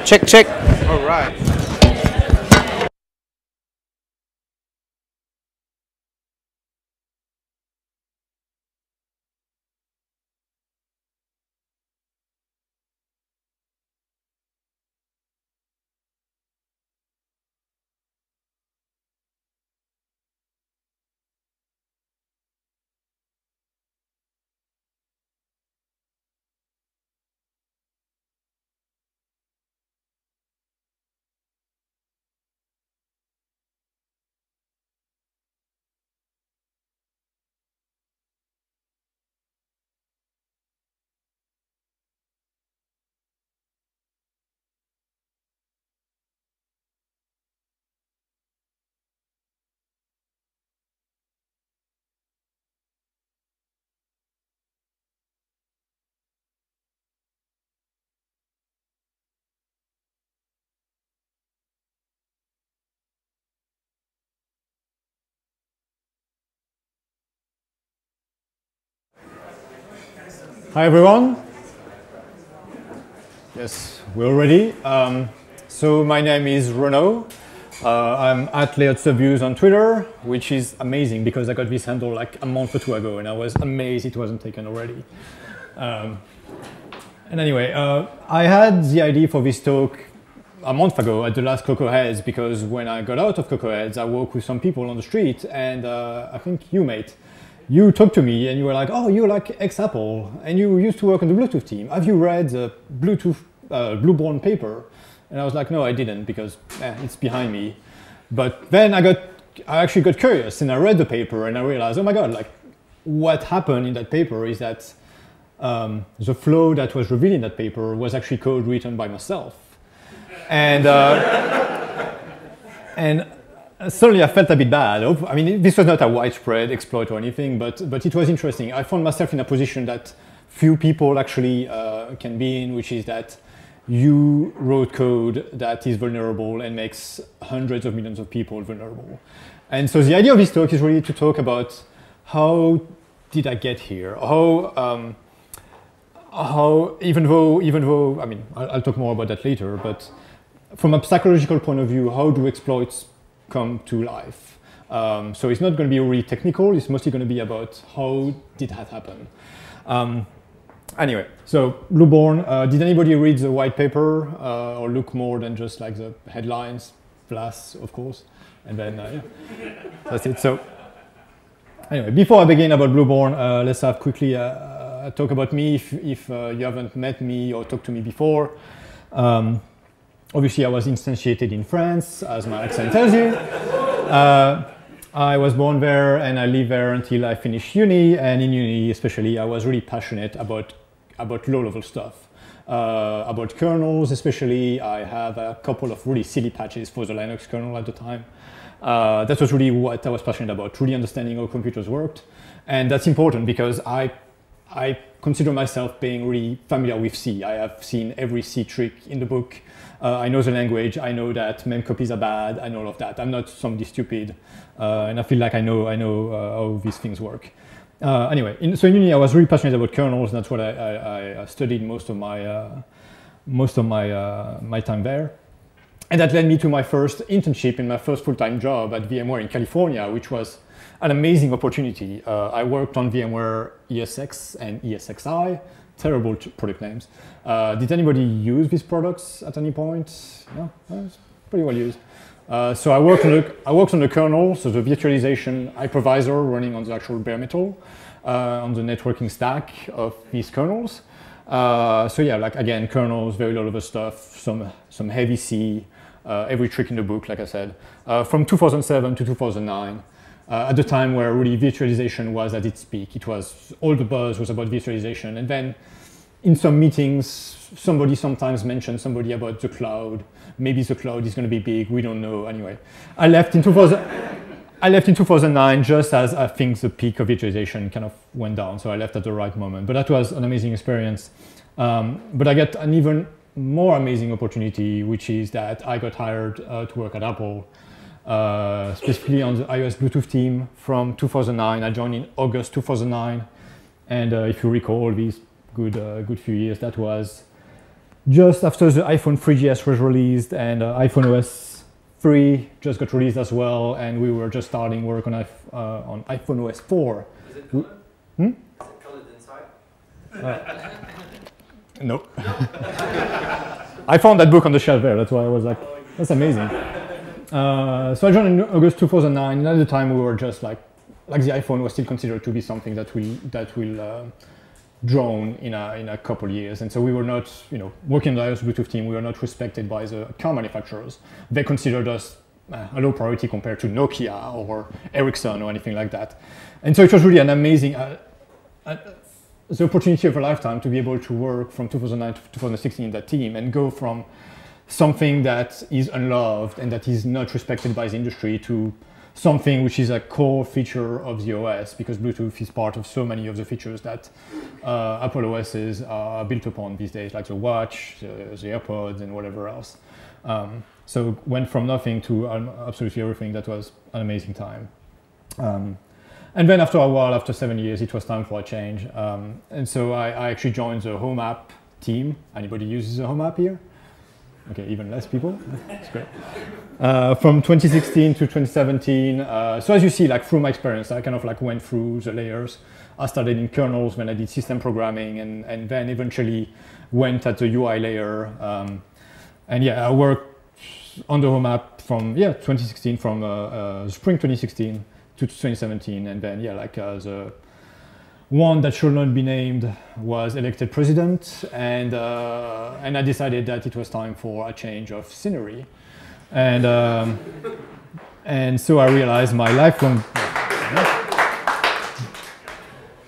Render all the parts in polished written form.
Check, check. All right. Hi everyone. Yes, we're ready. So my name is Renaud. I'm at LayoutSubViews on Twitter, which is amazing because I got this handle like a month or two ago and I was amazed it wasn't taken already. And anyway, I had the idea for this talk a month ago at the last CocoaHeads because when I got out of CocoaHeads, I walked with some people on the street and I think you, mate, you talked to me and you were like, oh, you're like ex-Apple and you used to work on the Bluetooth team. Have you read the Bluetooth Blueborn paper? And I was like, no, I didn't because it's behind me. But then I actually got curious and I read the paper and I realized, oh my God, like what happened in that paper is that the flow that was revealed in that paper was actually code written by myself. And, and suddenly I felt a bit bad. I mean, this was not a widespread exploit or anything, but it was interesting. I found myself in a position that few people actually can be in, which is that you wrote code that is vulnerable and makes hundreds of millions of people vulnerable. And so the idea of this talk is really to talk about how did I get here? How even though, I mean, I'll talk more about that later, but from a psychological point of view, how do exploits come to life? So it's not going to be really technical. It's mostly going to be about how did that happen. Anyway, so Blueborn, did anybody read the white paper or look more than just like the headlines? Plus, of course. And then, yeah, that's it. So anyway, before I begin about Blueborn, let's have quickly talk about me if you haven't met me or talked to me before. Obviously, I was instantiated in France, as my accent tells you. I was born there and I lived there until I finished uni. And in uni, especially, I was really passionate about low-level stuff. About kernels, especially. I have a couple of really silly patches for the Linux kernel at the time. That was really what I was passionate about, really understanding how computers worked. And that's important because I consider myself being really familiar with C. I have seen every C trick in the book. I know the language. I know that mem copies are bad. I know all of that. I'm not somebody stupid, and I feel like I know how these things work. Anyway, so in uni, I was really passionate about kernels. And that's what I studied most of my time there, and that led me to my first internship in my first full-time job at VMware in California, which was an amazing opportunity. I worked on VMware ESX and ESXi, terrible product names. Did anybody use these products at any point? No, it's pretty well used. So I worked on the kernel, so the virtualization hypervisor running on the actual bare metal, on the networking stack of these kernels. So yeah, like again, kernels, very low-level stuff, some heavy C, every trick in the book, like I said, from 2007 to 2009. At the time where really virtualization was at its peak. It was, all the buzz was about virtualization. And then in some meetings, somebody sometimes mentioned somebody about the cloud. Maybe the cloud is going to be big, we don't know. Anyway, I left in 2009 just as I think the peak of virtualization kind of went down. So I left at the right moment. But that was an amazing experience. But I got an even more amazing opportunity, which is that I got hired to work at Apple. Specifically on the iOS Bluetooth team from 2009. I joined in August 2009, and if you recall these good few years, that was just after the iPhone 3GS was released, and iPhone OS 3 just got released as well, and we were just starting work on iPhone OS 4. Is it colored? Hmm? Is it colored inside? No. I found that book on the shelf there, that's why I was like, that's amazing. So I joined in August 2009, and at the time we were just like the iPhone was still considered to be something that will drone in a couple years, and so we were not, working on the iOS Bluetooth team, we were not respected by the car manufacturers. They considered us a low priority compared to Nokia or Ericsson or anything like that. And so it was really an amazing, the opportunity of a lifetime to be able to work from 2009 to 2016 in that team and go from something that is unloved and that is not respected by the industry to something which is a core feature of the OS, because Bluetooth is part of so many of the features that Apple OSs are built upon these days, like the watch, the AirPods, and whatever else. So went from nothing to absolutely everything. That was an amazing time. And then after a while, after 7 years, it was time for a change. And so I actually joined the Home App team. Anybody uses the Home App here? Okay, even less people. That's great. From 2016 to 2017. So as you see, like through my experience, I kind of like went through the layers. I started in kernels when I did system programming, and then eventually went at the UI layer. And yeah, I worked on the Home App from 2016, from spring 2016 to 2017, and then the one that should not be named was elected president, and I decided that it was time for a change of scenery, and so I realized my lifelong,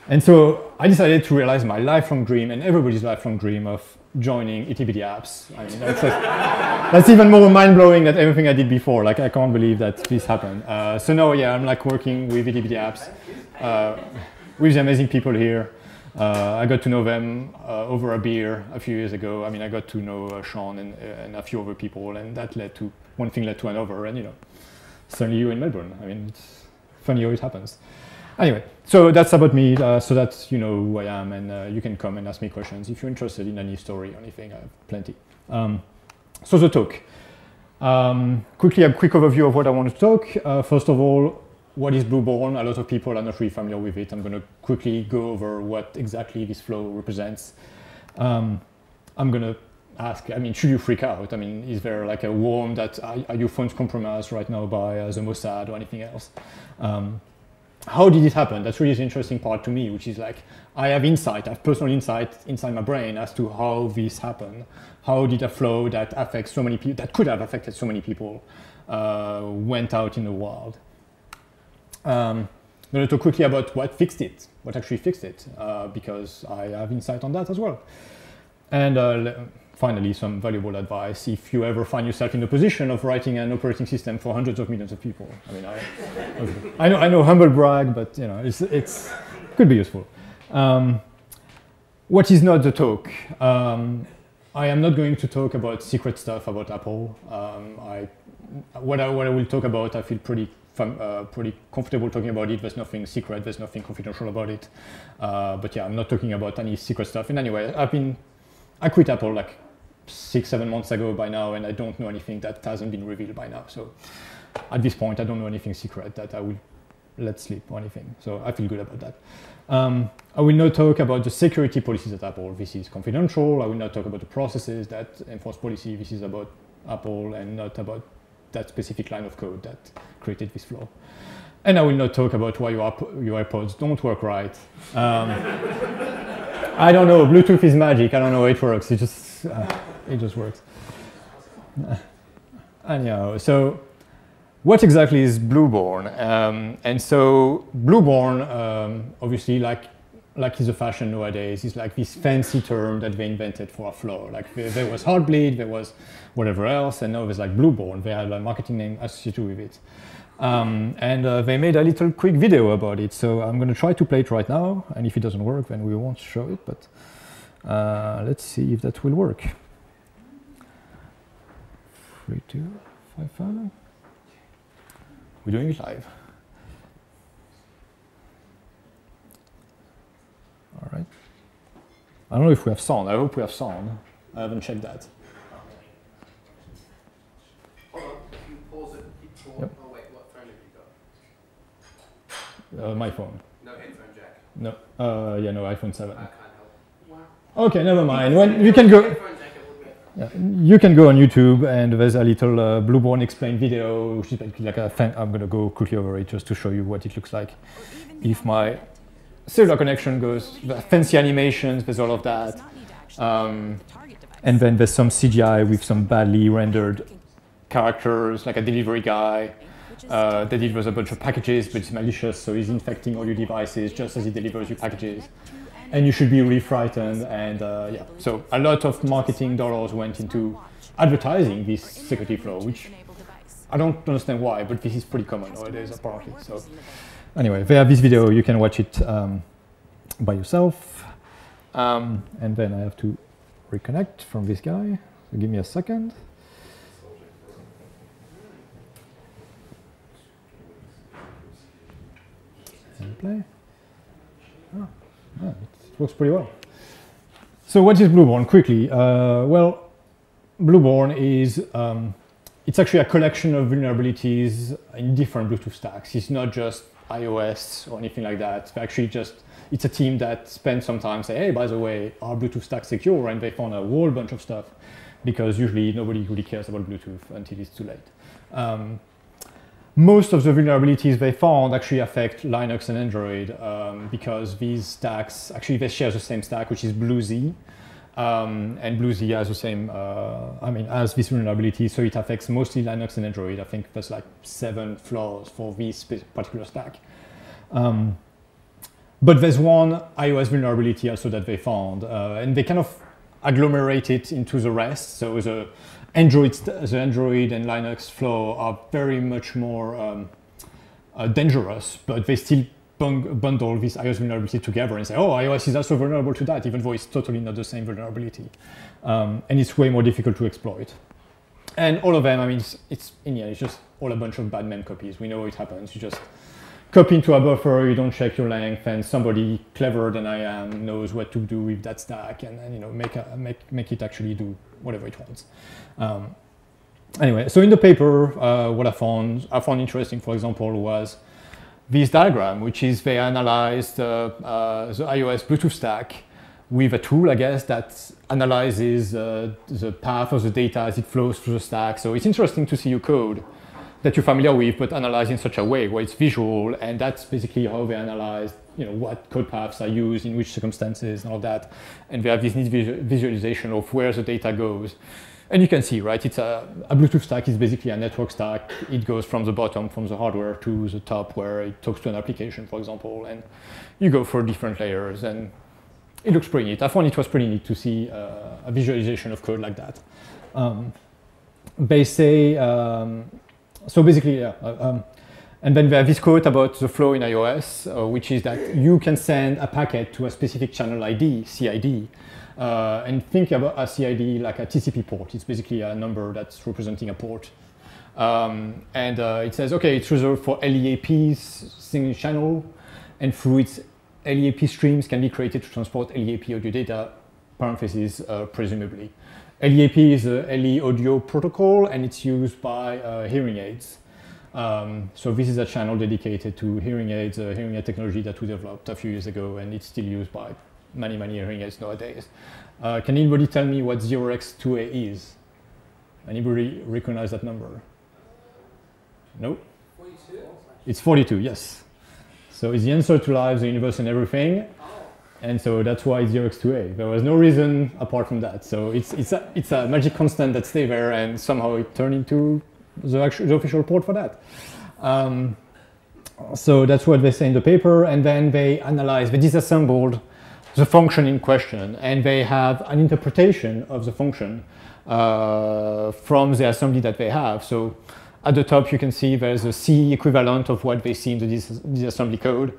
and so I decided to realize my lifelong dream and everybody's lifelong dream of joining itty-bitty apps. I mean, that's even more mind-blowing than everything I did before. Like, I can't believe that this happened. So now, I'm like working with itty-bitty apps. With the amazing people here. I got to know them over a beer a few years ago. I mean, I got to know Sean and a few other people, and that led to, one thing led to another, and suddenly you're in Melbourne. I mean, it's funny how it happens. Anyway, so that's about me, so that you know who I am, and you can come and ask me questions if you're interested in any story or anything. I have plenty. So the talk. Quickly, a quick overview of what I want to talk. First of all, what is Blueborn? A lot of people are not really familiar with it. I'm going to quickly go over what exactly this flow represents. I'm going to ask, I mean, should you freak out? I mean, is there like a worm that, are your phones compromised right now by the Mossad or anything else? How did it happen? That's really the interesting part to me, which is like, I have insight, I have personal insight inside my brain as to how this happened. How did a flow that affects so many people, that could have affected so many people, went out in the wild? I'm going to talk quickly about what fixed it, what actually fixed it, because I have insight on that as well. And finally, some valuable advice if you ever find yourself in the position of writing an operating system for hundreds of millions of people. I mean, I know humble brag, but it's could be useful. What is not the talk? I am not going to talk about secret stuff about Apple. What I will talk about, I feel pretty comfortable talking about it. There's nothing secret, there's nothing confidential about it. But yeah, I'm not talking about any secret stuff. And anyway, I quit Apple like 6-7 months ago by now, and I don't know anything that hasn't been revealed by now. So at this point, I don't know anything secret that I will let slip or anything. So I feel good about that. I will not talk about the security policies at Apple. This is confidential. I will not talk about the processes that enforce policy. This is about Apple and not about that specific line of code that created this flaw. And I will not talk about why your AirPods don't work right. I don't know, Bluetooth is magic. I don't know how it works. It just works. Anyhow, so what exactly is Blueborn? And so Blueborn, obviously, like is a fashion nowadays, is like this fancy term that they invented for a flow. Like there was Heartbleed, there was whatever else, and now there's like Blueborn. They had a marketing name associated with it. And they made a little quick video about it. So I'm going to try to play it right now. And if it doesn't work, then we won't show it. But let's see if that will work. 3, 2, 5, 5. We're doing it live. All right. I don't know if we have sound. I hope we have sound. I haven't checked that. Hold on, if you pause it, keep pausing. Yep. Oh wait, what phone have you got? My phone. No headphone jack. No. Yeah, no, iPhone 7. I can't help. Wow. Okay, never mind. When you can go. Headphone jack, it would work. Yeah, you can go on YouTube, and there's a little Blueborn explain video, which is basically like I'm going to go quickly over it just to show you what it looks like. If my cellular connection goes, fancy animations, there's all of that. And then there's some CGI with some badly rendered characters, like a delivery guy that delivers a bunch of packages, but it's malicious, so he's infecting all your devices just as he delivers your packages. And you should be really frightened, and yeah. So a lot of marketing dollars went into advertising this security flaw, which I don't understand why, but this is pretty common nowadays, apparently. So anyway, they have this video, you can watch it by yourself. And then I have to reconnect from this guy. So give me a second. And play. Oh, yeah, it works pretty well. So what is Blueborn? Quickly. Well, Blueborn is it's actually a collection of vulnerabilities in different Bluetooth stacks. It's not just iOS or anything like that. It's actually just, it's a team that spends some time saying, hey, by the way, our Bluetooth stack's secure, and they found a whole bunch of stuff, because usually nobody really cares about Bluetooth until it's too late. Most of the vulnerabilities they found actually affect Linux and Android, because these stacks, actually they share the same stack, which is BlueZ. And BlueZ has the same, has this vulnerability, so it affects mostly Linux and Android. I think there's like 7 flaws for this particular stack. But there's one iOS vulnerability also that they found, and they kind of agglomerate it into the rest. So the Android and Linux flaw are very much more dangerous, but they still bundle this iOS vulnerability together and say, oh, iOS is also vulnerable to that, even though it's totally not the same vulnerability. And it's way more difficult to exploit. And all of them, I mean, it's just all a bunch of bad mem copies. We know it happens. You just copy into a buffer, you don't check your length, and somebody cleverer than I am knows what to do with that stack, and make it actually do whatever it wants. Anyway, so in the paper, what I found interesting, for example, was this diagram, which is they analyzed the iOS Bluetooth stack with a tool, I guess, that analyzes the path of the data as it flows through the stack. So it's interesting to see your code that you're familiar with, but analyzed in such a way where it's visual, and that's basically how they analyze, what code paths are used in which circumstances and all that. And they have this neat visualization of where the data goes. And you can see, right, it's a Bluetooth stack is basically a network stack. It goes from the bottom, from the hardware, to the top where it talks to an application, for example, and you go for different layers, and it looks pretty neat. I found it was pretty neat to see a visualization of code like that. They say, so basically, and then they have this quote about the flow in iOS, which is that you can send a packet to a specific channel ID, CID, and think about a CID like a TCP port. It's basically a number that's representing a port. It says, okay, it's reserved for LEAP's single channel, and through its LEAP streams can be created to transport LEAP audio data, parentheses, presumably. LEAP is a LE audio protocol, and it's used by hearing aids. So this is a channel dedicated to hearing aids, hearing aid technology that we developed a few years ago, and it's still used by many hearing aids nowadays. Can anybody tell me what 0x2a is? Anybody recognize that number? No? 42? It's 42, yes. So it's the answer to life, the universe, and everything. And so that's why it's 0x2a. There was no reason apart from that. So it's a magic constant that stays there, and somehow it turned into the official port for that. So that's what they say in the paper, and then they disassembled the function in question, and they have an interpretation of the function from the assembly that they have. So at the top you can see there's a C equivalent of what they see in the disassembly code.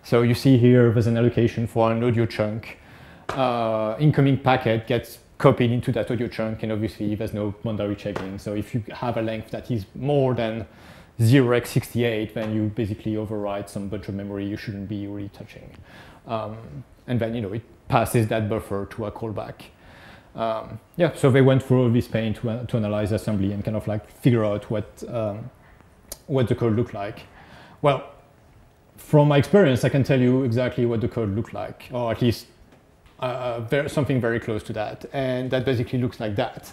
So you see here there's an allocation for an audio chunk. Incoming packet gets copied into that audio chunk, and obviously there's no boundary checking. So if you have a length that is more than 0x68, then you basically overwrite some bunch of memory you shouldn't be really touching. And then it passes that buffer to a callback. yeah, so they went through all this pain to analyze assembly and kind of like figure out what the code looked like. Well, from my experience, I can tell you exactly what the code looked like, or at least something very close to that, and that basically looks like that.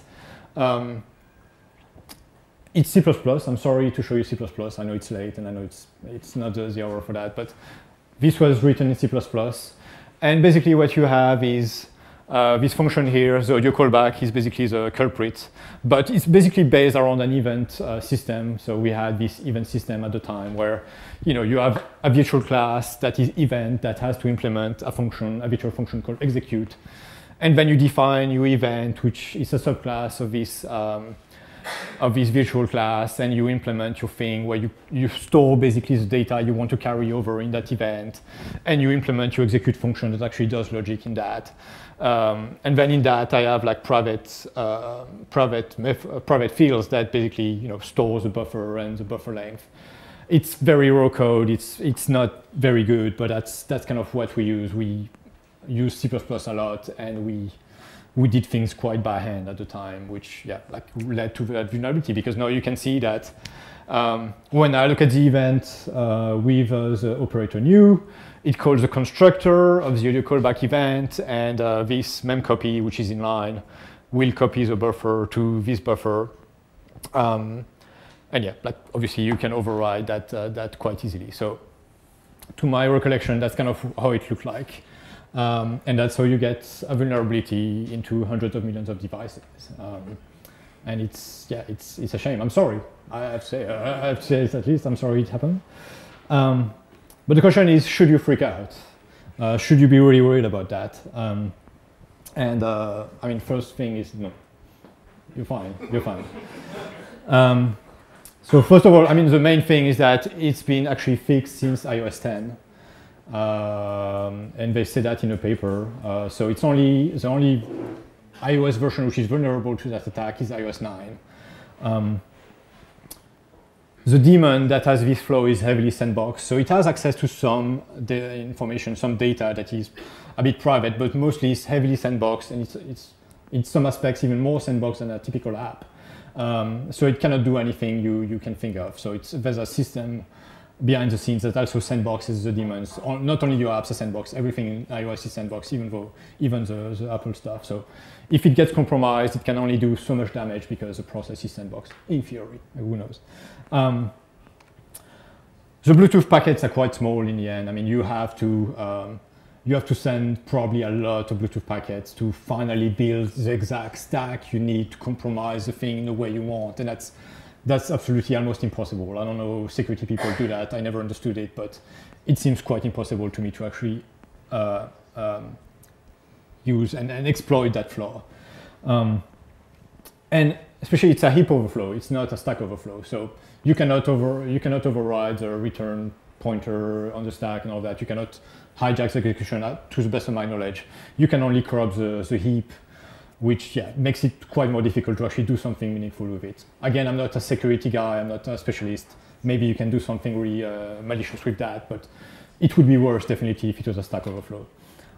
It's C++. I'm sorry to show you C++. I know it's late, and I know it's not the hour for that, but this was written in C++. And basically what you have is this function here, the audio callback is basically the culprit, but it's basically based around an event system. So we had this event system at the time where you have a virtual class that is event that has to implement a function, a virtual function called execute. And then you define your event, which is a subclass of this virtual class, and you implement your thing where you store basically the data you want to carry over in that event, and you implement your execute function that actually does logic in that. And then in that, I have like private fields that basically stores the buffer and the buffer length. It's very raw code. It's not very good, but that's kind of what we use. We use C++ a lot, and we did things quite by hand at the time, which led to that vulnerability, because now you can see that when I look at the event with the operator new, it calls the constructor of the audio callback event, and this memcopy, which is in line, will copy the buffer to this buffer. And yeah, obviously you can override that quite easily. So to my recollection, that's kind of how it looked like. And that's how you get a vulnerability into hundreds of millions of devices. And it's a shame. I'm sorry. I have to say it at least. I'm sorry it happened. But the question is, should you freak out? Should you be really worried about that? I mean, first thing is, no, you're fine. You're fine. So first of all, I mean, the main thing is that it's been actually fixed since iOS 10. And they say that in a paper. So it's the only iOS version which is vulnerable to that attack is iOS 9. The daemon that has this flow is heavily sandboxed, so it has access to some information, some data that is a bit private, but mostly it's heavily sandboxed, and it's in some aspects even more sandboxed than a typical app. So it cannot do anything you can think of. So there's a system behind the scenes that also sandboxes the daemons. Not only your apps are sandboxed, everything in iOS is sandboxed, even the Apple stuff. So if it gets compromised, it can only do so much damage because the process is sandboxed, in theory. Who knows? The Bluetooth packets are quite small in the end. I mean, you have to send probably a lot of Bluetooth packets to finally build the exact stack you need to compromise the thing in the way you want, and that's absolutely almost impossible. I don't know, security people do that. I never understood it, but it seems quite impossible to me to actually use and exploit that flaw. And especially it's a heap overflow. It's not a stack overflow. So you cannot override the return pointer on the stack and all that. You cannot hijack the execution to the best of my knowledge. You can only corrupt the heap, which makes it quite more difficult to actually do something meaningful with it. Again, I'm not a security guy, I'm not a specialist. Maybe you can do something really malicious with that, but it would be worse definitely if it was a stack overflow.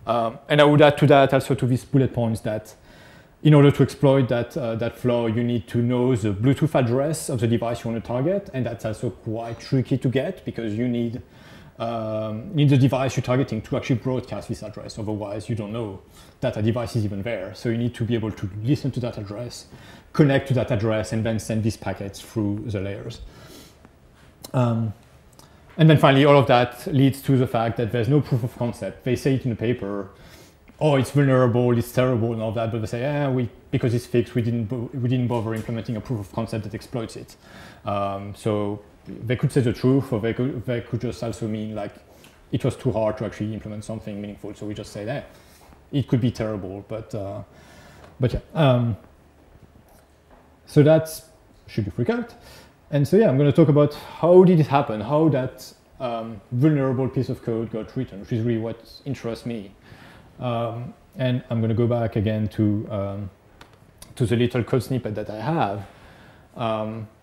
And I would add to that also to these bullet points that in order to exploit that flaw, you need to know the Bluetooth address of the device you want to target, and that's also quite tricky to get because you need the device you're targeting to actually broadcast this address. Otherwise, you don't know that a device is even there. So you need to be able to listen to that address, connect to that address, and then send these packets through the layers. And then finally, all of that leads to the fact that there's no proof of concept. They say it in the paper, oh, it's vulnerable, it's terrible, and all that, but they say, because it's fixed, we didn't bother implementing a proof of concept that exploits it. So they could say the truth, or they could just also mean like it was too hard to actually implement something meaningful. So we just say that it could be terrible, but yeah. So that's should you freak out? And so yeah, I'm going to talk about how did it happen, how that vulnerable piece of code got written, which is really what interests me. And I'm going to go back again to the little code snippet that I have.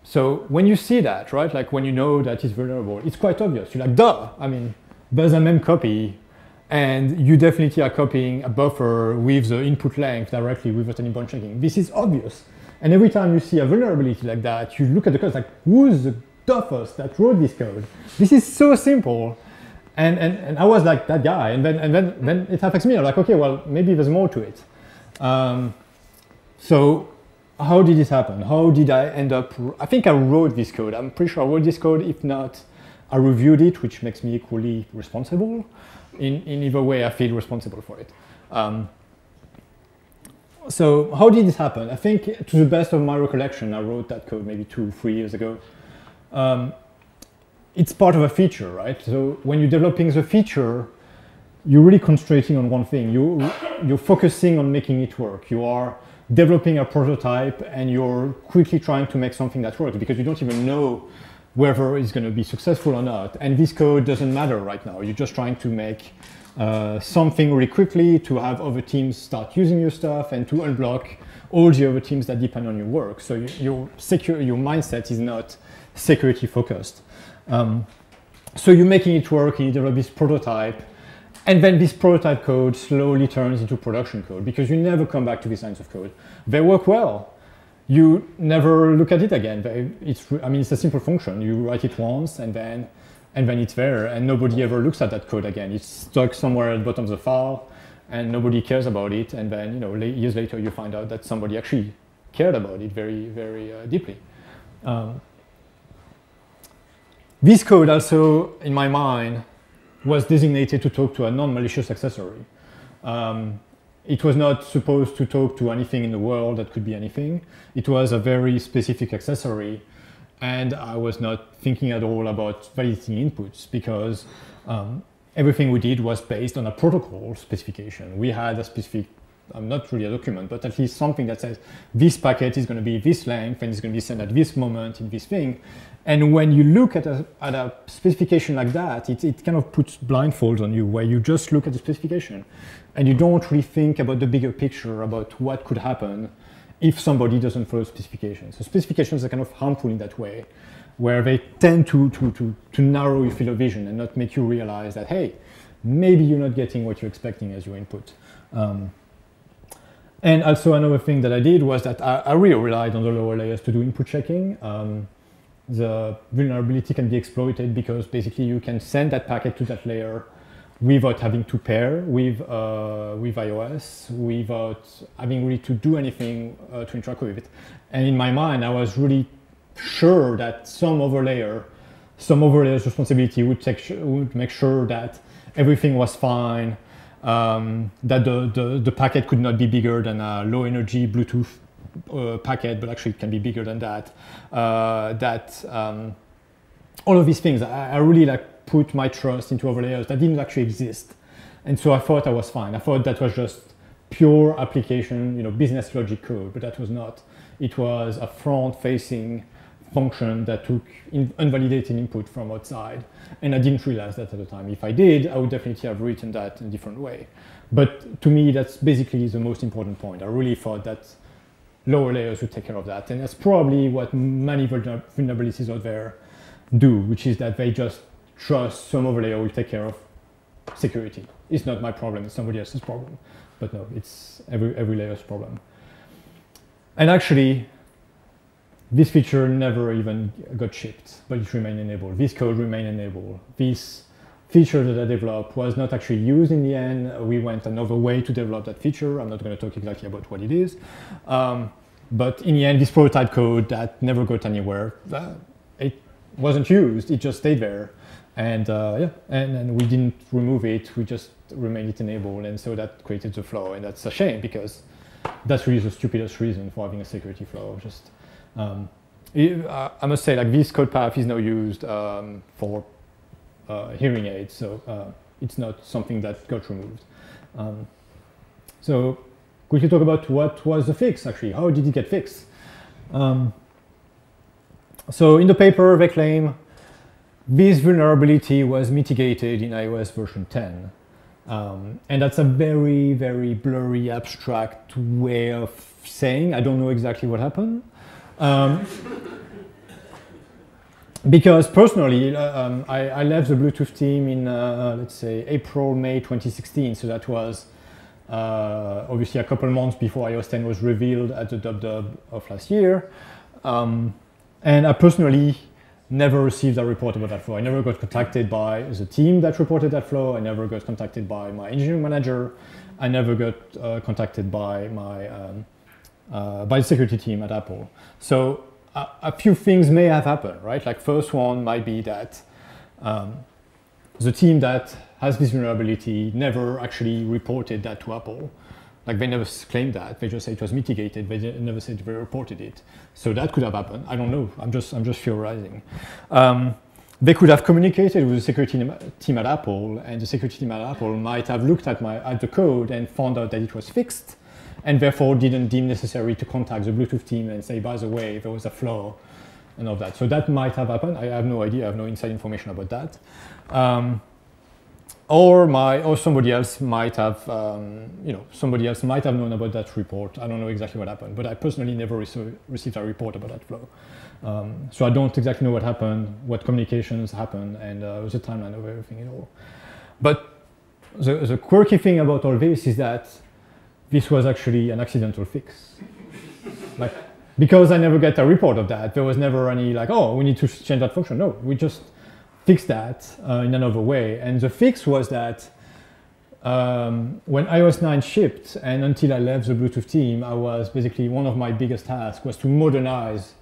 So when you see that, right, like when you know that it's vulnerable, it's quite obvious. You're like, duh! I mean, there's a mem copy and you definitely are copying a buffer with the input length directly without any bunch checking. This is obvious. And every time you see a vulnerability like that, you look at the code like, who's the duffus that wrote this code? This is so simple. And I was like that guy. And then it affects me. I'm like, okay, well, maybe there's more to it. So how did it happen? How did I end up? I think I wrote this code. I'm pretty sure I wrote this code. If not, I reviewed it, which makes me equally responsible. In either way, I feel responsible for it. So how did this happen? I think, to the best of my recollection, I wrote that code maybe 2-3 years ago. It's part of a feature, right? So when you're developing the feature, you're really concentrating on one thing. You're focusing on making it work. You are developing a prototype, and you're quickly trying to make something that works because you don't even know whether it's going to be successful or not. And this code doesn't matter right now. You're just trying to make something really quickly to have other teams start using your stuff and to unblock all the other teams that depend on your work. So your mindset is not security focused. So you're making it work, and you develop this prototype, and then this prototype code slowly turns into production code because you never come back to these lines of code. They work well. You never look at it again. It's a simple function. You write it once, and then it's there, and nobody ever looks at that code again. It's stuck somewhere at the bottom of the file, and nobody cares about it. And then, years later, you find out that somebody actually cared about it very, very deeply. This code also, in my mind, was designated to talk to a non-malicious accessory. It was not supposed to talk to anything in the world that could be anything. It was a very specific accessory, and I was not thinking at all about validating inputs because everything we did was based on a protocol specification. We had a specific, not really a document, but at least something that says this packet is going to be this length and it's going to be sent at this moment in this thing. And when you look at a specification like that, it kind of puts blindfolds on you where you just look at the specification and you don't really think about the bigger picture about what could happen if somebody doesn't follow specifications. So specifications are kind of harmful in that way, where they tend to narrow your field of vision and not make you realize that, hey, maybe you're not getting what you're expecting as your input. And also another thing that I did was that I really relied on the lower layers to do input checking. The vulnerability can be exploited because basically you can send that packet to that layer without having to pair with iOS, without having really to do anything to interact with it. And in my mind, I was really sure that some overlayer's responsibility would make sure that everything was fine, that the packet could not be bigger than a low energy Bluetooth packet, but actually it can be bigger than that. All of these things, I really put my trust into overlayers that didn't actually exist. And so I thought I was fine. I thought that was just pure application, business logic code, but that was not. It was a front-facing function that took unvalidated input from outside. And I didn't realize that at the time. If I did, I would definitely have written that in a different way. But to me, that's basically the most important point. I really thought that lower layers would take care of that. And that's probably what many vulnerabilities out there do, which is that they just trust some overlayer will take care of security. It's not my problem, it's somebody else's problem. But no, it's every layer's problem. And actually, this feature never even got shipped, but it remained enabled. This code remained enabled. This feature that I developed was not actually used in the end. We went another way to develop that feature. I'm not going to talk exactly about what it is. But in the end, this prototype code that never got anywhere, it wasn't used. It just stayed there. And and we didn't remove it. We just remained it enabled. And so that created the flaw. And that's a shame because that's really the stupidest reason for having a security flaw. Just I must say, this code path is now used for hearing aids, so it's not something that got removed. So quickly talk about what was the fix, actually. How did it get fixed? So in the paper, they claim this vulnerability was mitigated in iOS version 10. And that's a very, very blurry, abstract way of saying I don't know exactly what happened. because personally, I left the Bluetooth team in, let's say, April, May 2016. So that was obviously a couple months before iOS 10 was revealed at the dub of last year. And I personally never received a report about that flow. I never got contacted by the team that reported that flow. I never got contacted by my engineering manager. I never got contacted by the security team at Apple. So a few things may have happened, right? Like first one might be that the team that has this vulnerability never actually reported that to Apple. Like they never claimed that. They just say it was mitigated. They never said they reported it. So that could have happened. I don't know. I'm just theorizing. They could have communicated with the security team at Apple, and the security team at Apple might have looked at the code and found out that it was fixed, and therefore didn't deem necessary to contact the Bluetooth team and say, by the way, there was a flaw and all of that. So that might have happened. I have no idea. I have no inside information about that. Or somebody else might have, somebody else might have known about that report. I don't know exactly what happened, but I personally never received a report about that flow. So I don't exactly know what happened, what communications happened, and the timeline of everything at all. But the quirky thing about all this is that this was actually an accidental fix. Like, because I never get a report of that, there was never any like, oh, we need to change that function. No, we just fixed that in another way. And the fix was that when iOS 9 shipped and until I left the Bluetooth team, I was basically, one of my biggest tasks was to modernize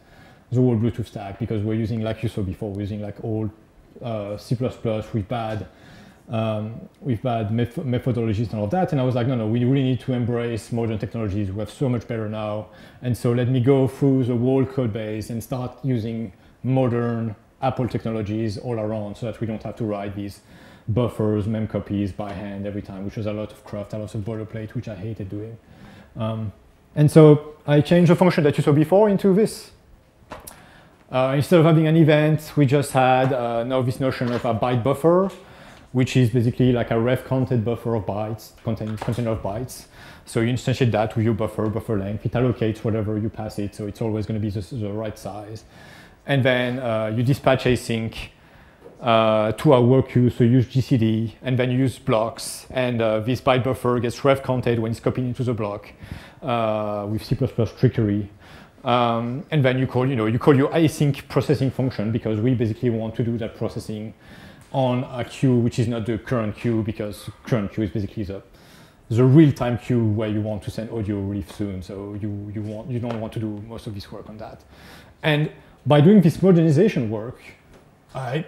the whole Bluetooth stack, because we're using, like you saw before, we're using like old C++ with bad methodologies and all of that. And I was like, no, we really need to embrace modern technologies. We have so much better now. And so let me go through the whole code base and start using modern Apple technologies all around, so that we don't have to write these buffers, mem copies by hand every time, which was a lot of craft, a lot of boilerplate, which I hated doing. And so I changed the function that you saw before into this. Instead of having an event, we just had now this notion of a byte buffer, which is basically like a ref content buffer of bytes, container of bytes. So you instantiate that with your buffer length. It allocates whatever you pass it, so it's always going to be the right size. And then you dispatch async to our work queue, so you use GCD, and then you use blocks, and this byte buffer gets ref counted when it's copied into the block with C++ trickery. And then you call your async processing function, because we basically want to do that processing on a queue which is not the current queue, because current queue is basically the real-time queue where you want to send audio really soon. So you don't want to do most of this work on that. And by doing this modernization work, I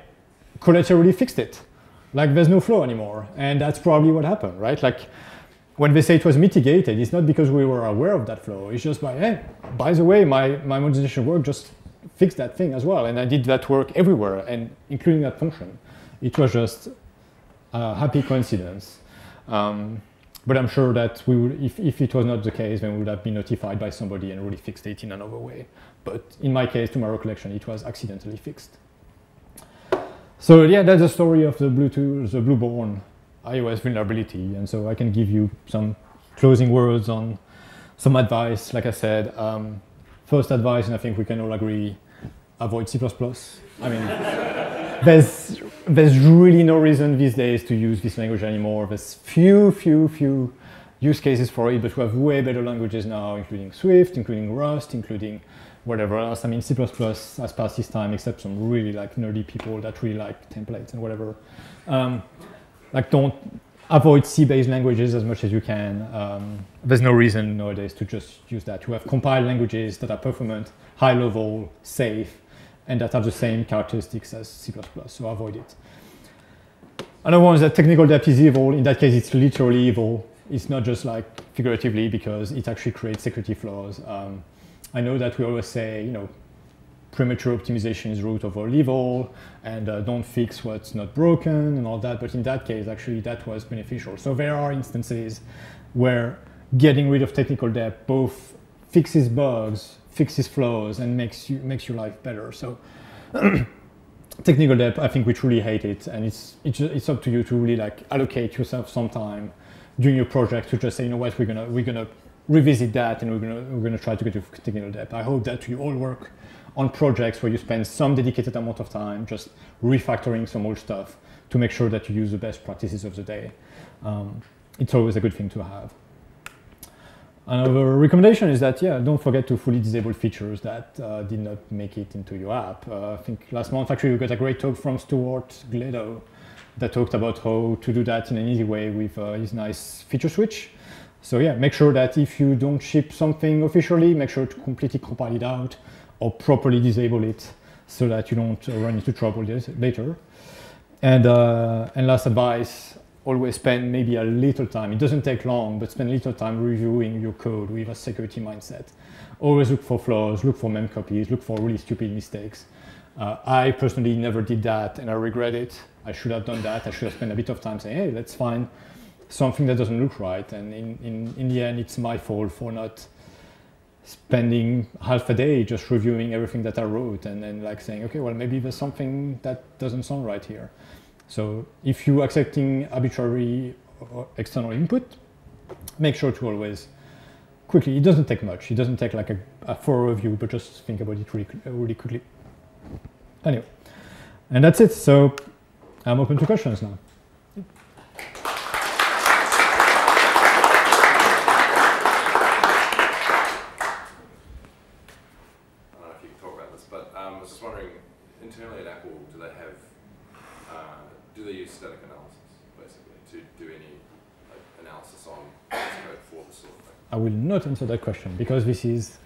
collaterally fixed it. Like there's no flow anymore, and that's probably what happened, right? Like when they say it was mitigated, it's not because we were aware of that flow. It's just by the way, my modernization work just fixed that thing as well, and I did that work everywhere, and including that function. It was just a happy coincidence. But I'm sure that we would, if it was not the case, then we would have been notified by somebody and really fixed it in another way. But in my case, to my recollection, it was accidentally fixed. So yeah, that's the story of the Blueborn iOS vulnerability. And so I can give you some closing words on some advice. Like I said, first advice, and I think we can all agree, avoid C++. I mean, there's really no reason these days to use this language anymore. There's few use cases for it, but we have way better languages now, including Swift, including Rust, including whatever else. I mean, C++ has passed its time, except some really like nerdy people that really like templates and whatever. Like don't avoid C-based languages as much as you can. There's no reason nowadays to just use that. You have compiled languages that are performant, high level, safe, and that have the same characteristics as C++, so avoid it. Another one is that technical debt is evil. In that case, it's literally evil. It's not just like figuratively, because it actually creates security flaws. I know that we always say, premature optimization is root of all evil, and don't fix what's not broken and all that, but in that case, actually, that was beneficial. So there are instances where getting rid of technical debt both fixes bugs, fixes flaws, and makes your life better. So technical debt, I think we truly hate it, and it's up to you to really like allocate yourself some time during your project to just say, what, we're gonna revisit that, and we're gonna try to get to technical debt. I hope that you all work on projects where you spend some dedicated amount of time just refactoring some old stuff to make sure that you use the best practices of the day. It's always a good thing to have. Another recommendation is that, yeah, don't forget to fully disable features that did not make it into your app. I think last month, actually, we got a great talk from Stuart Gledo that talked about how to do that in an easy way with his nice feature switch. So yeah, make sure that if you don't ship something officially, make sure to completely compile it out or properly disable it so that you don't run into trouble later. And last advice, always spend maybe a little time. It doesn't take long, but spend a little time reviewing your code with a security mindset. Always look for flaws, look for mem copies, look for really stupid mistakes. I personally never did that and I regret it. I should have done that. I should have spent a bit of time saying, hey, let's find something that doesn't look right. And in the end, it's my fault for not spending half a day just reviewing everything that I wrote and then like saying, okay, well, maybe there's something that doesn't sound right here. So if you're accepting arbitrary or external input, make sure to always quickly, it doesn't take much. It doesn't take like a thorough review, but just think about it really quickly. Anyway, and that's it. So I'm open to questions now. Internally at Apple, do they have, do they use static analysis, basically, to do any analysis on code for this sort of thing? I will not answer that question because this is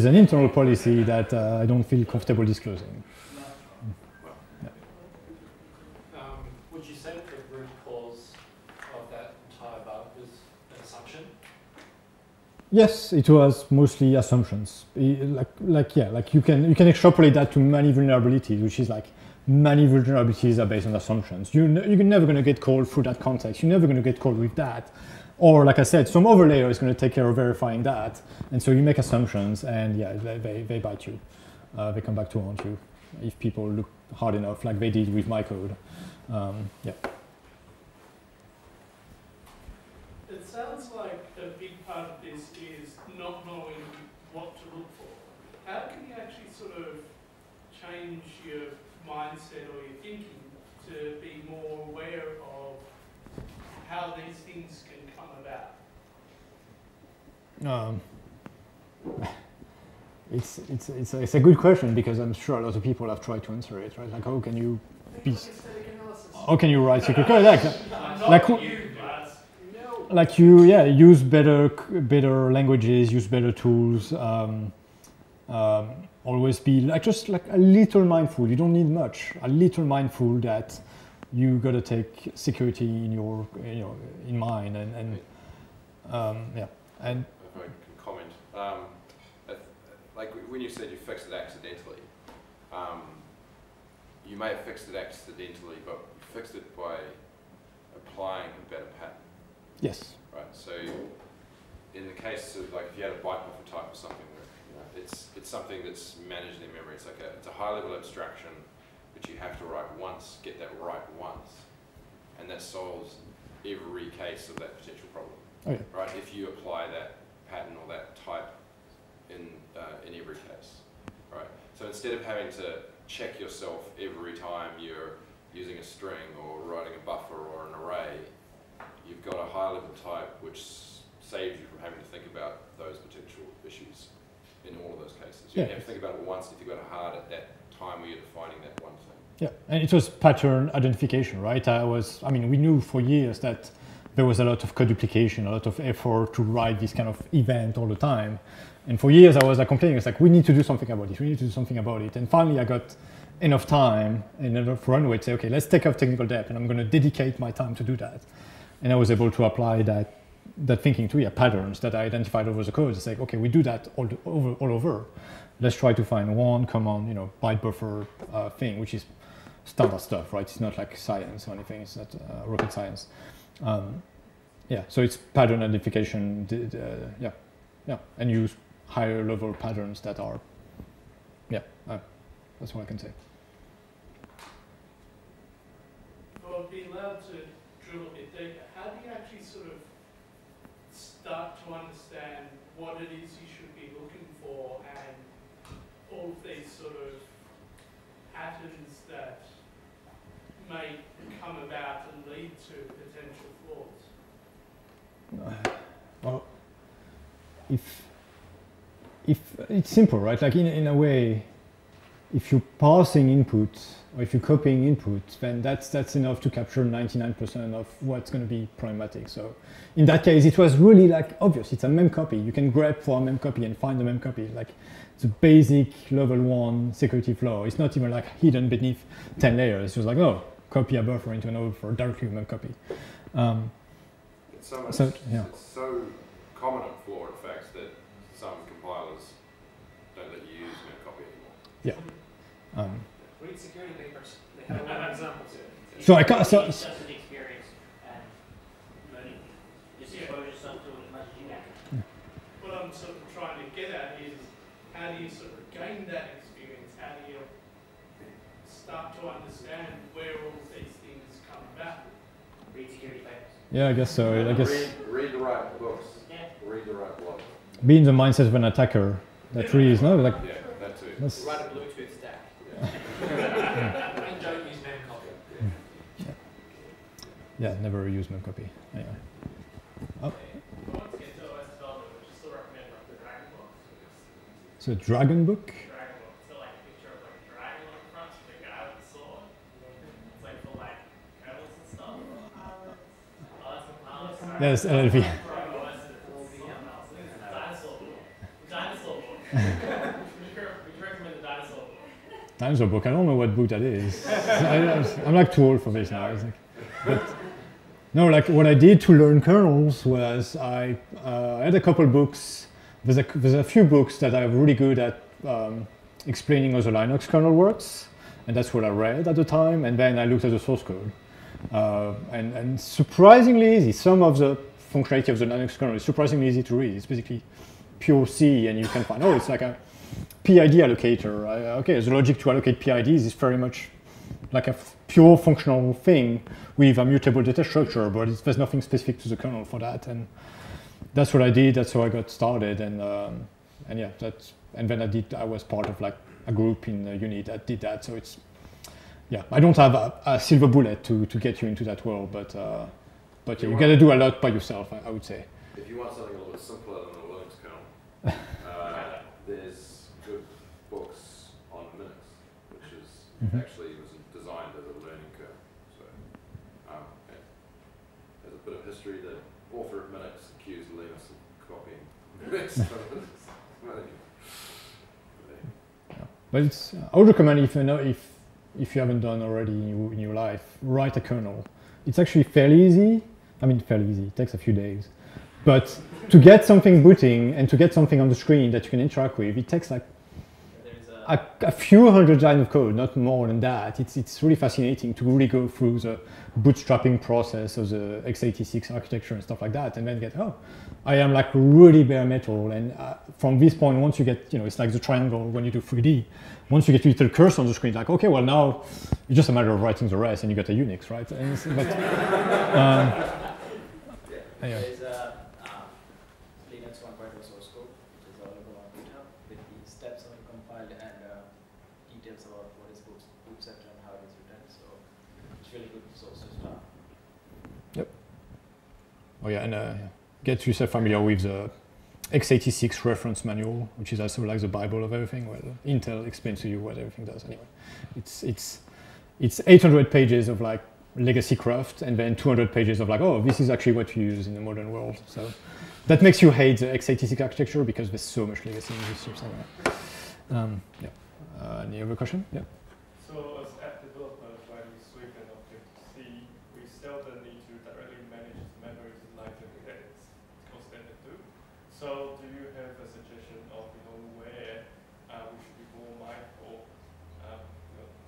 an internal policy that I don't feel comfortable disclosing. Well, yeah. Would you say that the root cause of that entire bug was an assumption? Yes, it was mostly assumptions. Like you can extrapolate that to many vulnerabilities, which is like many vulnerabilities are based on assumptions. You're never going to get called through that context. You're never going to get called with that. Or like I said, some overlayer is going to take care of verifying that. And so you make assumptions and yeah, they bite you. They come back to haunt you if people look hard enough like they did with my code. Yeah. It sounds like a big part of this is not knowing what to look for. How can you actually sort of change your mindset or your thinking to be more aware of how these things can come about? It's a good question because I'm sure a lot of people have tried to answer it, right? Like how can you write secret code? Like you use better languages, use better tools. Always be just like a little mindful. You don't need much. A little mindful that you got to take security in mind and yeah. And if I can comment, like when you said you fixed it accidentally, you may have fixed it accidentally, but you fixed it by applying a better pattern. Yes. Right. So in the case of like if you had a byte buffer type or something, it's something that's managed in memory. It's like it's a high level abstraction, which you have to write once, get that right once, and that solves every case of that potential problem. Okay. Right. If you apply that pattern or that type in every case. Right. So instead of having to check yourself every time you're using a string or writing a buffer or an array, you've got a high level type which saves you from having to think about those potential issues in all of those cases. You have to think about it once if you've got it hard at that time where you're defining that one thing. Yeah, and it was pattern identification, right? We knew for years that there was a lot of code duplication, a lot of effort to write this kind of event all the time. And for years I was like complaining, it's like, we need to do something about it, we need to do something about it. And finally I got enough time and enough runway to say, okay, let's take off technical debt and I'm going to dedicate my time to do that. And I was able to apply that thinking to patterns that I identified over the code. It's like, okay, we do that all over. Let's try to find one common, byte buffer thing, which is standard stuff, right? It's not like science or anything. It's not rocket science. So it's pattern identification. And use higher level patterns that are, that's what I can say. Well, be allowed to drill a bit deeper. How do you actually sort of start to understand what it is you should be looking for, and all of these sort of patterns that may come about and lead to potential flaws? Well, if it's simple, right? Like in a way, if you're parsing input or if you're copying input, then that's enough to capture 99% of what's going to be problematic. So in that case, it was really like obvious. It's a mem copy. You can grep for a mem copy and find the mem copy. Like it's a basic level 1 security flaw. It's not even like hidden beneath 10 layers. It's just like, oh, copy a buffer into another buffer directly with mem copy. It's so common a flaw, in fact, that some compilers don't let you use mem copy anymore. Yeah. Read security papers. They have a lot of examples. So I can't. So, Just an experience and learning. Just expose yourself to it as much as you can. What I'm sort of trying to get at is how do you sort of gain that experience? How do you start to understand where all these things come about? Read security papers. yeah, I guess so. I guess Read the right books. Yeah. Read the right blog. be in the mindset of an attacker. That really is no like. Yeah, that too. That's, Write a Bluetooth stack. Yeah. And don't use mem copy. yeah, never use mem copy. Anyway. Oh. I want to get to OS development, would you still recommend like the Dragon book? So Dragon book. Dragon book, still like a picture of like a dragon on the front with a guy with a sword. It's like for like kernels and stuff. Oh, that's compiler. Sorry. Yes, LLV. OS is dinosaur book. Dinosaur book. Would you recommend the dinosaur book? Dinosaur book. I don't know what book that is. I'm like too old for this now. It's like, but, no, like what I did to learn kernels was I had a couple books. There's a few books that are really good at explaining how the Linux kernel works, and that's what I read at the time. And then I looked at the source code, and surprisingly easy. Some of the functionality of the Linux kernel is surprisingly easy to read. It's basically pure C, and you can find it's like a PID allocator. Okay, the logic to allocate PIDs is very much like a pure functional thing with a mutable data structure, but there's nothing specific to the kernel for that. And that's what I did. That's how I got started. And yeah, and then I was part of like a group in uni that did that. So it's, yeah, I don't have a silver bullet to get you into that world, but yeah, you got to do a lot by yourself, I would say. If you want something a little bit simpler than a Linux kernel, there's good books on Linux, which is actually was designed as a learning curve. So there's a bit of history. The author of Linux accused Linus of copying Linux. But it's, I would recommend if you haven't done already in your life, write a kernel. It's actually fairly easy. I mean, fairly easy. It takes a few days. But to get something booting and to get something on the screen that you can interact with, it takes like a few hundred lines of code, not more than that. It's really fascinating to really go through the bootstrapping process of the x86 architecture and stuff like that, and then get, I am like really bare metal. And from this point, once you get, it's like the triangle when you do 3D. Once you get your little cursor on the screen, like, okay, well now it's just a matter of writing the rest, and you get a Unix, right? And anyway. There's a Linux 1.0 source code, which is available on GitHub with the steps of it compiled and details about what is boot set and how it is written. So it's really good source to start. Yep. Oh yeah, and get yourself familiar with the x86 reference manual, which is also like the Bible of everything, where Intel explains to you what everything does. Anyway, it's 800 pages of like legacy craft, and then 200 pages of like, this is actually what you use in the modern world. So that makes you hate the x86 architecture because there's so much legacy in these chips. Anyway. Yeah. Any other question? Yeah. So as app developers, when we sweep an object to C, we seldom need to directly manage the memories in library that it's constantly do. So do you have a suggestion of where we should be more mindful to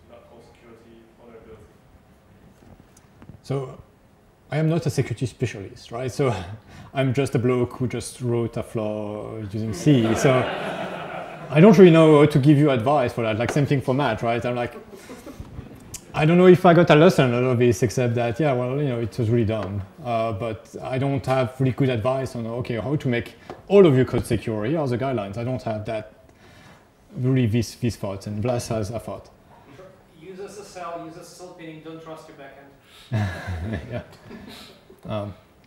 not cause security vulnerability? So I am not a security specialist, right? So I'm just a bloke who just wrote a flaw using C. So I don't really know how to give you advice for that. Like same thing for Matt, right? I'm like, I don't know if I got a lesson out of this, except that, yeah, well, it was really dumb. But I don't have really good advice on, okay, how to make all of your code secure. Here are the guidelines. I don't have that really this thought, and Blas has a thought. Use SSL, use SSL pinning, don't trust your backend. Yeah.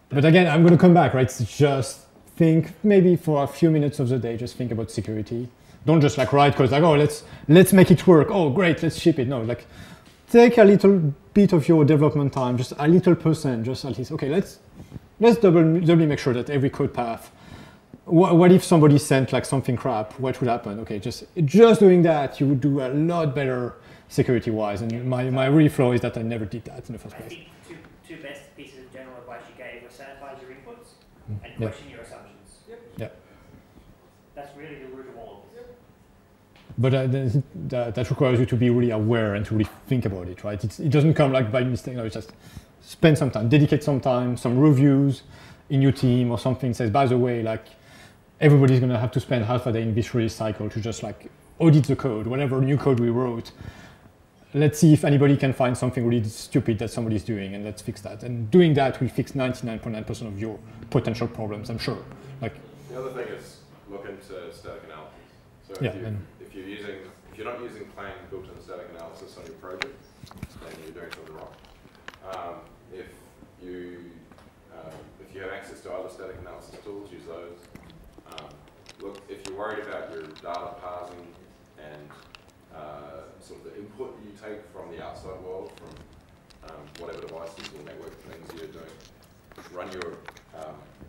But again, I'm going to come back, right? Just think, maybe for a few minutes of the day, just think about security. Don't just like write code like, oh, let's make it work. Oh, great, let's ship it. No, like take a little bit of your development time, just a little percent, just at least, okay, let's doubly make sure that every code path, what if somebody sent like something crap, what would happen? Okay, just doing that, you would do a lot better security-wise. And my really flaw is that I never did that in the first place. I think two best pieces of general advice you gave were sanitize your inputs and Yeah. question your assumptions. Yeah. That's really the root of all of this. But that requires you to be really aware and to really think about it, right? It doesn't come like by mistake. No, it's just spend some time, dedicate some time, some reviews in your team or something says, by the way, like everybody's going to have to spend half a day in this release cycle to just like audit the code, whatever new code we wrote. Let's see if anybody can find something really stupid that somebody's doing, and let's fix that. And doing that will fix 99.9% of your potential problems, I'm sure. Like the other thing is look into static analysis. So yeah, if you're not using plain built-in static analysis on your project, then you're doing something wrong. If you have access to other static analysis tools, use those. Look, if you're worried about your data parsing and sort of the input you take from the outside world, from whatever devices or network things you're doing,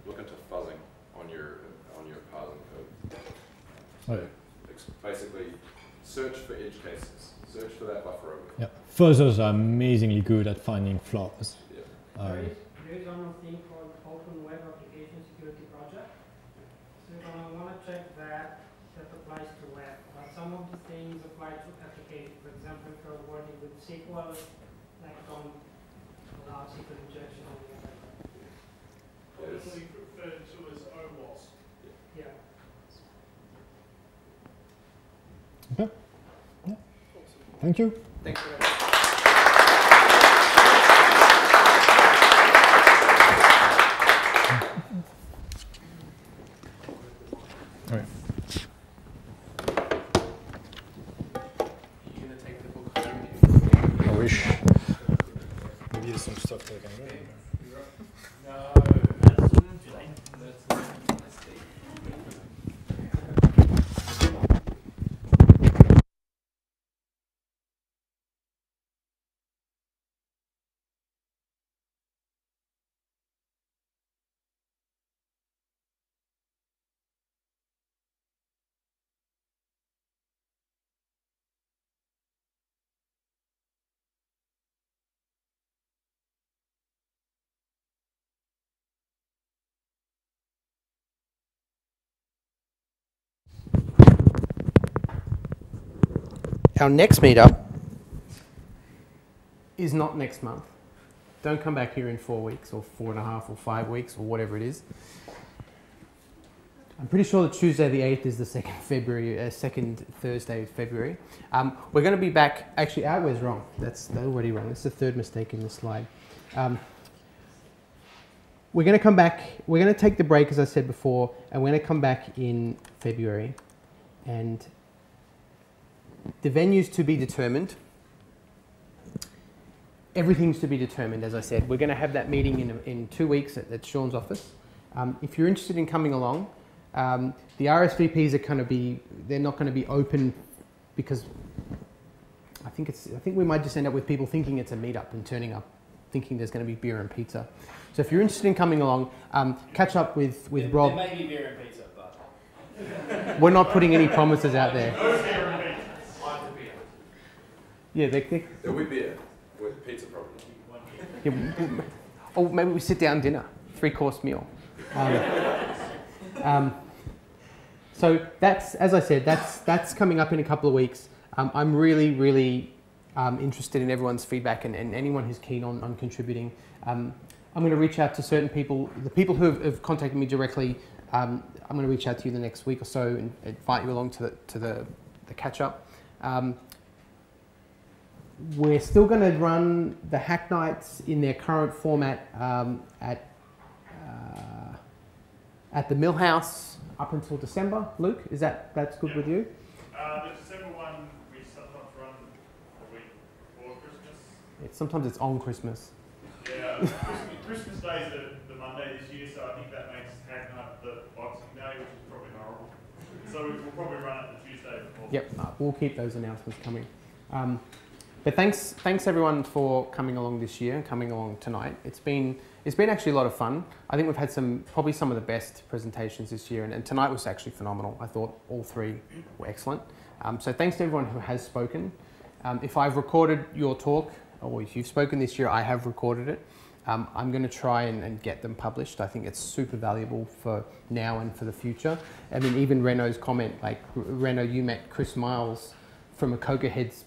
look into fuzzing on your parsing code. So basically, search for edge cases. Search for that buffer overflow. yeah. Fuzzers are amazingly good at finding flaws. Yeah. There is one thing called Open Web Application Security Project. So you're going to want to check that applies to web. But some of the things apply to application. For example, if you're working with SQL, like don't allow SQL injection or whatever. Commonly referred to as OWASP. Yeah. Okay. Yeah. Thank you. Thank you very much. All right. You're going to take the book home. I wish. Maybe there's some stuff that I can read. No, that's Our next meetup is not next month. Don't come back here in 4 weeks or 4.5 or 5 weeks or whatever it is. I'm pretty sure that Tuesday the 8th is the second Thursday of February. We're going to be back. Actually, Outware's wrong. That's already wrong. That's the third mistake in the slide. We're going to come back. We're going to take the break, as I said before, and we're going to come back in February. And the venue's to be determined. Everything's to be determined, as I said. We're going to have that meeting in 2 weeks at Sean's office. If you're interested in coming along, the RSVPs are they're not going to be open because I think we might just end up with people thinking it's a meetup and turning up thinking there's going to be beer and pizza. So if you're interested in coming along, catch up with Rob. There may be beer and pizza, but We're not putting any promises out there. Yeah, There will be beer with pizza probably. yeah, or maybe we sit down dinner, 3-course meal. So that's, as I said, that's coming up in a couple of weeks. I'm really interested in everyone's feedback and anyone who's keen on contributing. I'm going to reach out to certain people. The people who have contacted me directly, I'm going to reach out to you the next week or so and invite you along to the catch up. We're still going to run the hack nights in their current format at the Mill House up until December. Luke, that's good with you? The Sometimes it's on Christmas. Yeah, Christmas Day is the Monday this year, so I think that makes Hack Night the Boxing Day, which is probably horrible. So we'll probably run it the Tuesday before. Yep, we'll keep those announcements coming. But thanks everyone for coming along this year and coming along tonight. It's been actually a lot of fun. I think we've had probably some of the best presentations this year, and tonight was actually phenomenal. I thought all three were excellent. So thanks to everyone who has spoken. If I've recorded your talk, or if you've spoken this year, I have recorded it. I'm going to try and get them published. I think it's super valuable for now and for the future. I mean, even Reno's comment, like, Reno, you met Chris Miles from a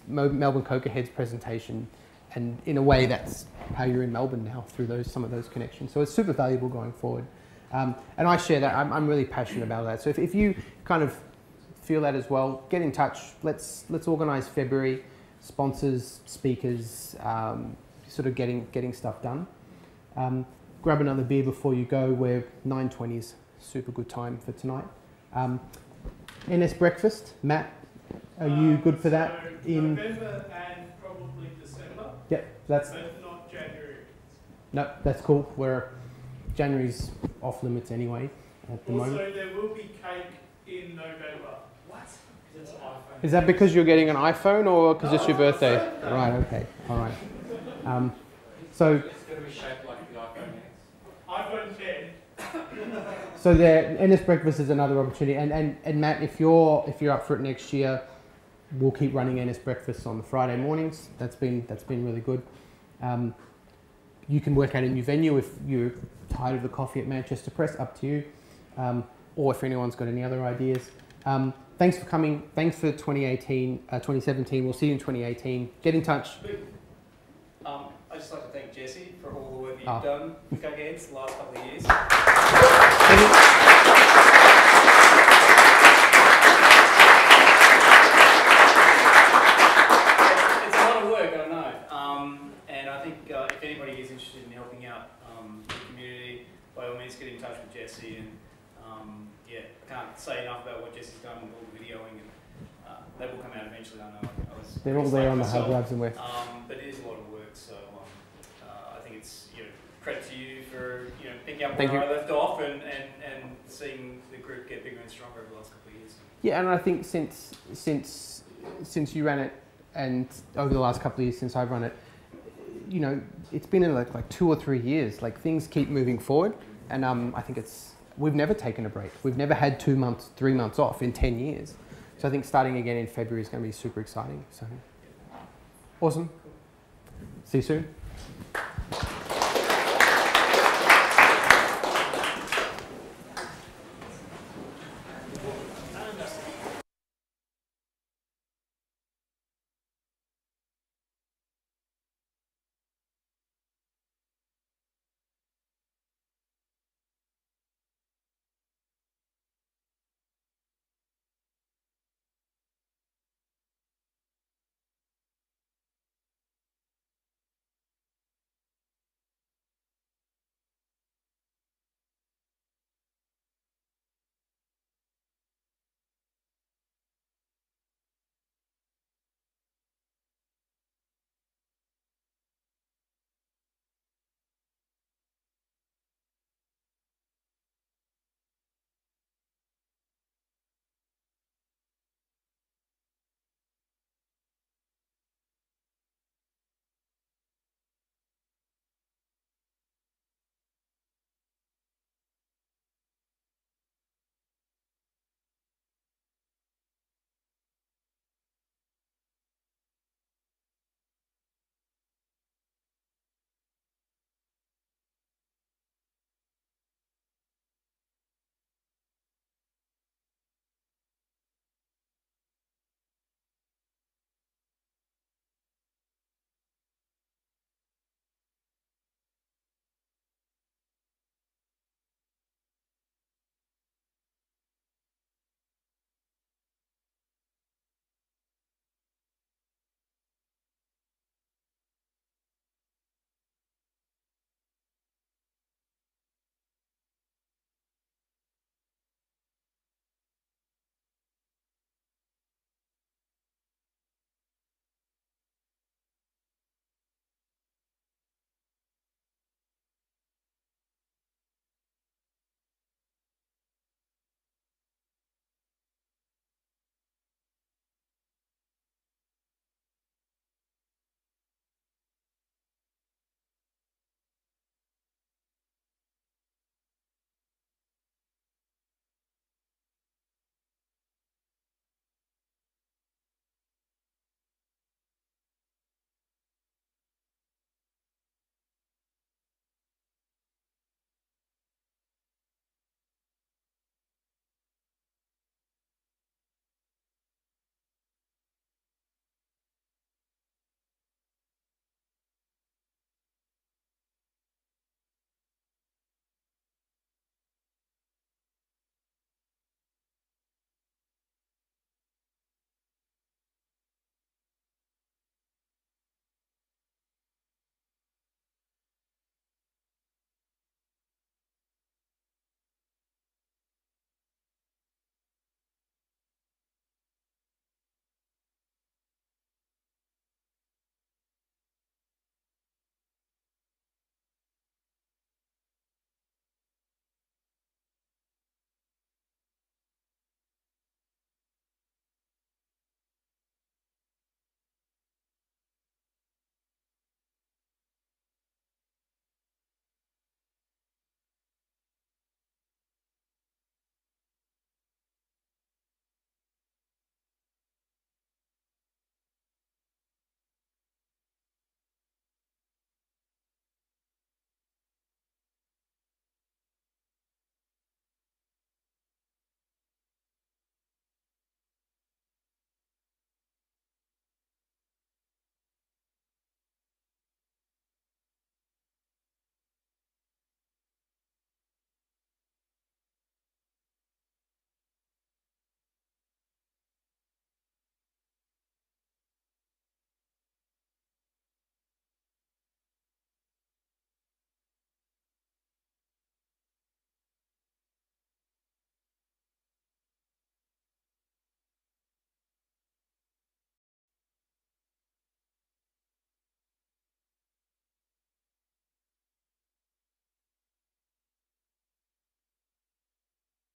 Melbourne CocoaHeads presentation, and in a way that's how you're in Melbourne now through some of those connections. So it's super valuable going forward. And I share that. I'm really passionate about that. So if you kind of feel that as well, get in touch. Let's organise February, sponsors, speakers, sort of getting stuff done. Grab another beer before you go. We're 9:20 is super good time for tonight. NS breakfast, Matt, are you good for that? So in November and probably December. Yep, that's but not January. no, that's cool. January's off limits anyway at the moment. Also, there will be cake in November. What? It's an iPhone. Is that because you're getting an iPhone or because it's your birthday? Right. Okay. All right. So. It's going to be shaped like the iPhone X. iPhone 10. So the NS breakfast is another opportunity, and Matt, if you're up for it next year, we'll keep running NS breakfasts on the Friday mornings. That's been really good. You can work out a new venue if you're tired of the coffee at Manchester Press. Up to you, or if anyone's got any other ideas. Thanks for coming. Thanks for 2017. We'll see you in 2018. Get in touch. I'd just like to thank Jesse for all the work that you've done with CocoaHeads the last couple of years. It's a lot of work, I know. And I think if anybody is interested in helping out the community, by all means get in touch with Jesse. And yeah, I can't say enough about what Jesse's done with all the videoing. And they will come out eventually, I know. They're all there on the hard drives and we're. But it is a lot of work, so I think it's credit to you for picking up Thank where you. I left off and seeing the group get bigger and stronger over the last couple of years. Yeah, and I think since you ran it, and over the last couple of years since I've run it, it's been in like 2 or 3 years. Like, things keep moving forward, and I think we've never taken a break. We've never had 2 months, 3 months off in 10 years. So I think starting again in February is going to be super exciting. So awesome. See you soon.